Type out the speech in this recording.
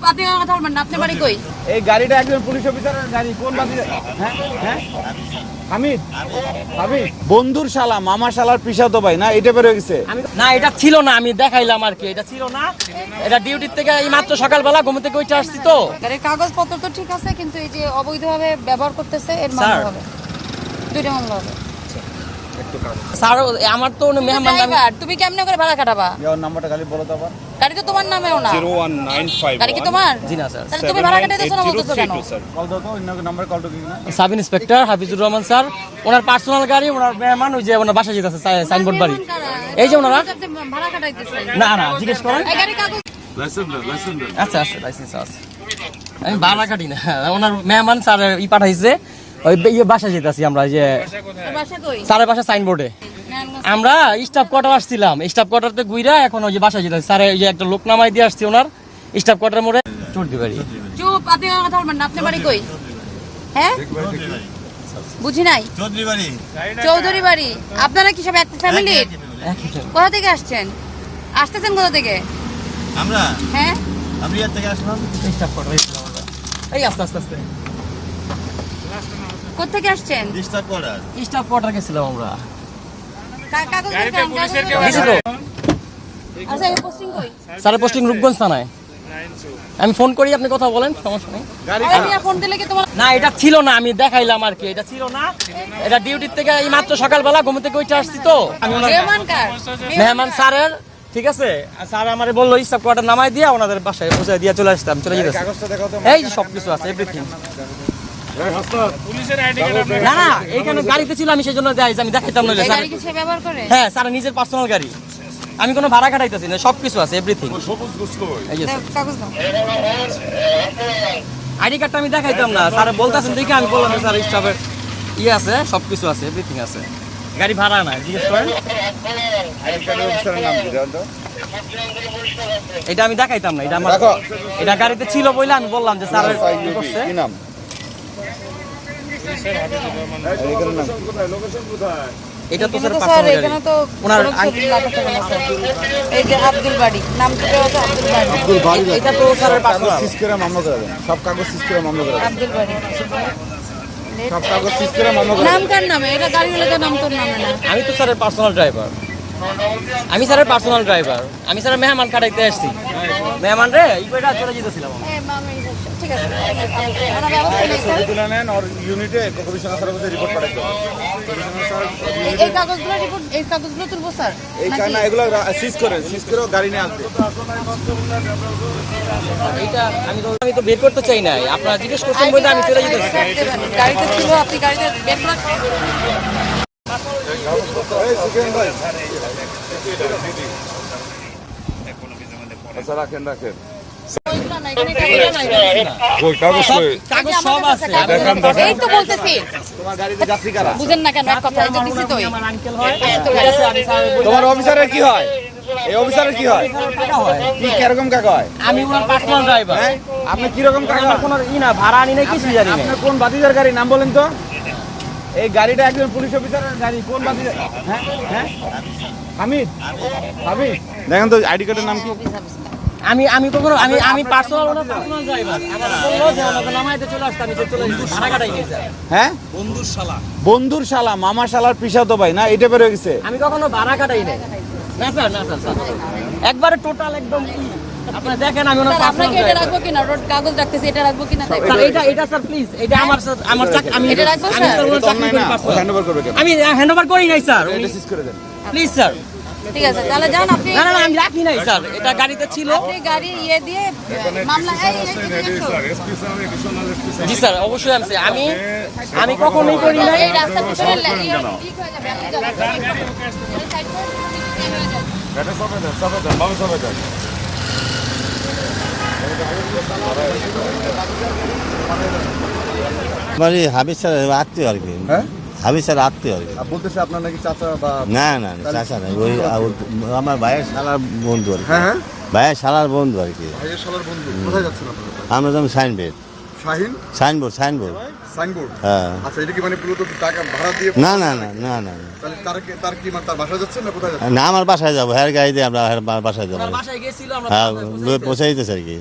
আপনি কথা বলবেন না, আপনার বাড়ি কই? এই গাড়িটা একজন পুলিশ অফিসারের গাড়ি। কোন বাড়ি? হ্যাঁ হ্যাঁ হামিদ হামিদ বন্ধুর শালা মামা শালার পিসাতো ভাই না, এটা বের হয়ে গেছে। না এটা ছিল না, আমি দেখাইলাম আর কি। এটা ছিল না, এটা ডিউটির থেকে এই মাত্র সকালবেলা ঘুম থেকে উঠে আসছি তো। গাড়ির কাগজপত্র তো ঠিক আছে, কিন্তু এই যে অবৈধভাবে ব্যবহার করতেছে এর মামলা হবে, দুইটা মামলা হবে। স্যার আমার তো মেহমান ড্রাইভার, তুমি কেমনে করে ভাড়া কাটাবা? ইয়ার নাম্বারটা খালি বলো তো আবার। গাড়ি তো তোমার নামেও না। 01951 গাড়ি কি তোমার? জি না স্যার। তাহলে তুমি ভাড়া কাটাইতেছো না বলতেছো কেন? কল দাও তো, অন্য নাম্বার কল তো কি না। Sub inspector Hafizur Rahman sir, ওনার পার্সোনাল গাড়ি, ওনার মেহমান ওই যে ওনার বাসা যেতেছে সাইনবোর্ড বাড়ি। এই যে ওনারা ভাড়া কাটাইতেছে। না না জিজ্ঞেস করেন। এই গাড়ির কাগজ আচ্ছা আচ্ছা লাইসেন্স আছে, আমি ভাড়া কাটি না। ওনার মেহমান স্যার ই পাঠাইছে, ওই ইয়ে বাসা যেতেছি আমরা, যে বাসা কই? স্যারের বাসা সাইনবোর্ডে। আমরা স্টাফ কোয়ার্টার আসছিলাম, স্টাফ কোয়ার্টারতে ঘুরা এখন ওই যে বাসা যেতেছি। স্যার ওই যে একটা লোক নামাই দিয়ে আসছি ওনার স্টাফ কোয়ার্টার মোড়ে চড়তে পারি। চুপ, আপনি কথা বলবেন না, আপনার বাড়ি কই? হ্যাঁ বুঝি নাই। চৌধুরী বাড়ি। আপনারা কি সব এক ফ্যামিলি? কোথা থেকে আসছেন? আসতেছেন কোথা থেকে? আমরা হ্যাঁ আমি ইয়ার থেকে আসলাম। স্টাফ কোয়ার্টার এসেছিলাম আমরা। এই আস্তে আস্তে আস্তে কোথা থেকে আসছেন? ডিস্টার্ব করার স্টাফ কোয়ার্টার গেছিলাম আমরা। কাগজ দেখান, কাগজ দেখান। দিছি তো। আচ্ছা, এই পোস্টিং কই? স্যারের পোস্টিং রূপগঞ্জ থানায়। আমি ফোন করি, আপনি কথা বলেন, সমস্যা নেই। আরে মিয়া, ফোন দিলে কি তোমার? না এটা ছিল না, আমি দেখাইলাম আর কি। এটা ছিল না, এটা ডিউটির থেকে এই মাত্র সকালবেলা ঘুম থেকে উঠে আসছি তো। আমি ওনার মেহমান কার? মেহমান স্যারের, ঠিক আছে। স্যার আমারে বললো স্টাফ কোয়ার্টার নামাই দিয়ে ওনাদের বাসায় পৌঁছে দিয়ে চলে আসতাম, চলে যেতেছি। কাগজটা দেখাও তো। এই যে সবকিছু আছে, এভরিথিং। না না, এইখানে গাড়িতে ছিল, আমি সেই জন্য যাইছি, আমি দেখাইতাম না। এই স্যার গাড়ি কি সে ব্যবহার করে? হ্যাঁ, স্যার নিজের পার্সোনাল গাড়ি, আমি কোনো ভাড়া খাটাইতেছি না, সবকিছু আছে, এভরিথিং। এই যে দাও, কাগজ দাও। আইডি কার্ডটা আমি দেখাইতাম না, স্যার বলতেছেন দেখে আমি বললাম স্যার স্টাফের ইয়ে আছে, সবকিছু আছে, এভরিথিং আছে। গাড়ি ভাড়া না, জিজ্ঞেস করেন। আইডি কার্ডের অফিসারের নাম কি জানো তো? এটা আমি দেখাইতাম না, এটা আমার রাখো। এটা গাড়িতে ছিল বলে আমি বললাম যে স্যার কি করছে। কি নাম? আইডি কার্ডের নাম এটা তো স্যার এখানে তো স্যার, পার্সোনাল গাড়ি। এখানে তো ওনার কোনো কিছু লেখা থাকে না স্যার। এই যে আব্দুল বাড়ি, নাম তো দেওয়া আছে আব্দুল বাড়ি। আব্দুল বাড়ি। এটা তো স্যারের কাগজ পার্সোনাল। সিজ করে মামলা করে দেন। সব কাগজ সিজ করে মামলা করে দেন। আব্দুল বাড়ি। সব কাগজ সিজ করে মামলা করে দেন। নাম কার নামে? এটা গাড়ি হলে তো নাম তোর নামে না। আমি তো স্যারের পার্সোনাল ড্রাইভার, আমি স্যারের পার্সোনাল ড্রাইভার, আমি স্যারের মেহমান কাটাইতে আসছি। মেহমান রে ইকুয়েটা চলে যেতেছিলাম। ঠিক আছে, ওরা ব্যবস্থা নেই স্যার। তুলে নেন আর ইউনিটে কমিশনার স্যারের কাছে রিপোর্ট পাঠাতে হবে। কমিশনার স্যার এই কাগজগুলো রিপোর্ট, এই কাগজগুলো তুলবো স্যার? এই নাকি? না, এগুলো সিজ করেন, সিজ করে গাড়ি নিয়ে আসবে। এইটা আমি তো বের করতে চাই নাই, আপনারা জিজ্ঞেস করছেন বলে আমি চলে যেতেছি। গাড়িতে ছিল, আপনি গাড়িতে বের করে এই সুখেন ভাই, আচ্ছা রাখেন রাখেন। ওইগুলো না, এখানে কাগজ নাই। ওই কাগজ কই? কাগজ সব আছে। এই তো বলতেছি, তোমার গাড়িতে যাত্রী কারা? বুঝেন না কেন এক কথা? এই যে দিছি তো, আমার আঙ্কেল হয়, তো ঠিক আছে, আমি স্যার বলি তোমার অফিসারের কি হয়? এই অফিসারের কি হয়? টাকা হয়। কি কিরকম কাকা হয়? আমি ওনার পার্সোনাল ড্রাইভার। হ্যাঁ, আপনি কি রকম কাকা? আমার কোনো ই না, ভাড়া আনি নাই, কিছু জানি না। আপনার কোন বাতিজার গাড়ি নাম বলেন তো? এই গাড়িটা একজন পুলিশ অফিসারের গাড়ি। কোন বাতিজার? হ্যাঁ হ্যাঁ হামিদ হামিদ, দেখেন তো আইডি কার্ডের নাম কি? আমি কখনো আমি পার্সোনাল ওনার পার্সোনাল ড্রাইভার। আমার বললো যে আমাকে নামাইতে চলে আসতে, আমি তো চলে এসেছি, ভাড়া কাটাই নিয়েছে। হ্যাঁ, বন্ধুর শালা মামা শালার পিসাতো ভাই না, এটা বের হয়ে গেছে। আমি কখনো ভাড়া কাটাই নাই। না স্যার, না স্যার, একবারে টোটাল একদম কি আপনি দেখেন, আমি ওনার স্যার, পার্সোনাল আপনাকে এটা রাখবো কিনা? রোড কাগজ রাখতেছি, এটা রাখবো কিনা? স্যার, এটা স্যার প্লিজ, এটা আমার চাকরি, আমি এটা রাখবো, আমি স্যার? স্যার ওনার এটা তো চাকরি অন্যায় করি না, personal। হ্যান্ড ওভার করবে কেন? আমি হ্যান্ড ওভার করি নাই স্যার, এটা সিজ করে দেন। Please sir. ঠিক আছে, তাহলে যান আপনি। না না না, আমি রাখি নাই স্যার, এটা গাড়িতে ছিল। আপনি গাড়ি ইয়ে দিয়ে মামলা জি স্যার, অবশ্যই আমি কখনোই করি নাই। এই রাস্তার পিছনে ঠিক হয়ে যাবে, আপনি যান। এই সাইড করে হয়ে যাবে। এটা সবে দেন, সবে দেন, বাবু সবে দেন। মানে হাবিজ স্যার আত্মীয় আর কি। হ্যাঁ? হাবিজ স্যার আত্মীয় আর কি। বলতেছে আপনার নাকি চাচা বা? না না না, চাচা নাই, ওই আমার ভাইয়ের শালার বন্ধু আর কি। হ্যাঁ হ্যাঁ, ভাইয়ের শালার বন্ধু আর কি। ভাইয়ের শালার বন্ধু। কোথায় যাচ্ছেন আপনারা? আমরা যেমন signboard Shahin signboard signboard signboard. হ্যাঁ। আচ্ছা, এটা কি মানে পুরো তো টাকা ভাড়া দিয়ে? না না না না না তাহলে তার কি মানে তার বাসায় যাচ্ছেন না কোথায় যাচ্ছেন? না, আমার বাসায় যাবো, হ্যাঁ গাড়ি দিয়ে আমরা বাসায় যাবো। ওনার বাসায় গেছিল, আমরা হ্যাঁ, পৌঁছে দিতেছে আর কি।